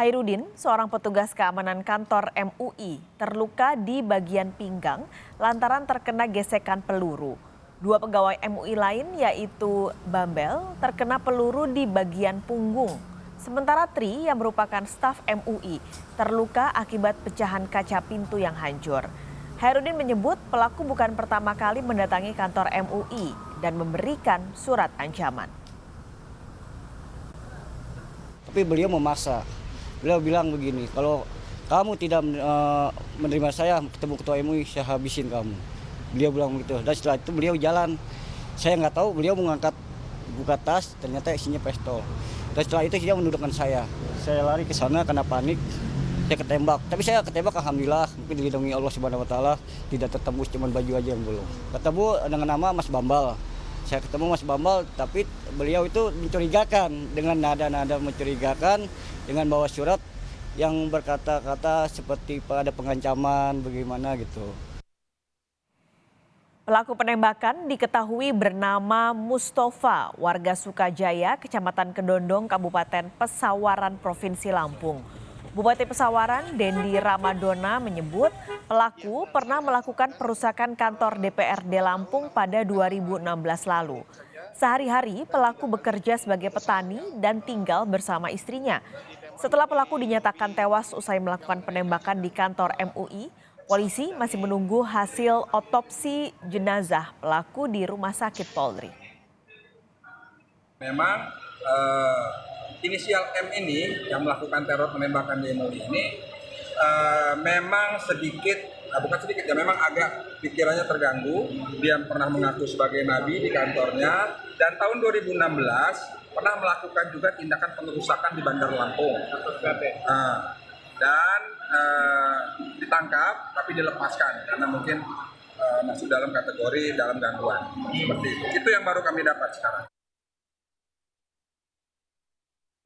Hairudin, seorang petugas keamanan kantor MUI, terluka di bagian pinggang lantaran terkena gesekan peluru. Dua pegawai MUI lain yaitu Bambel terkena peluru di bagian punggung. Sementara Tri yang merupakan staf MUI terluka akibat pecahan kaca pintu yang hancur. Hairudin menyebut pelaku bukan pertama kali mendatangi kantor MUI dan memberikan surat ancaman. Tapi beliau memaksa. Beliau bilang begini, kalau kamu tidak menerima saya ketemu ketua MUI, saya habisin kamu. Beliau bilang begitu. Dan setelah itu beliau jalan. Saya nggak tahu beliau buka tas, ternyata isinya pistol. Dan setelah itu dia menudukkan saya. Saya lari ke sana karena panik. Saya ketembak. Tapi saya ketembak alhamdulillah, mungkin dilindungi Allah Subhanahu wa taala, tidak tertembus, cuma baju aja yang belum. Ketemu dengan nama Mas Bambal. Saya ketemu Mas Bambal, tapi beliau itu mencurigakan dengan nada-nada mencurigakan, dengan bawa surat yang berkata-kata seperti ada pengancaman bagaimana gitu. Pelaku penembakan diketahui bernama Mustafa, warga Sukajaya, Kecamatan Kedondong, Kabupaten Pesawaran, Provinsi Lampung. Bupati Pesawaran, Dendi Ramadona menyebut pelaku pernah melakukan perusakan kantor DPRD Lampung pada 2016 lalu. Sehari-hari pelaku bekerja sebagai petani dan tinggal bersama istrinya. Setelah pelaku dinyatakan tewas usai melakukan penembakan di kantor MUI, polisi masih menunggu hasil otopsi jenazah pelaku di Rumah Sakit Polri. Memang inisial M ini yang melakukan teror penembakan di MUI ini memang memang agak pikirannya terganggu. Dia pernah mengaku sebagai nabi di kantornya dan tahun 2016 pernah melakukan juga tindakan pengerusakan di Bandar Lampung. Dan ditangkap tapi dilepaskan karena mungkin masuk dalam kategori dalam gangguan. Seperti itu yang baru kami dapat sekarang.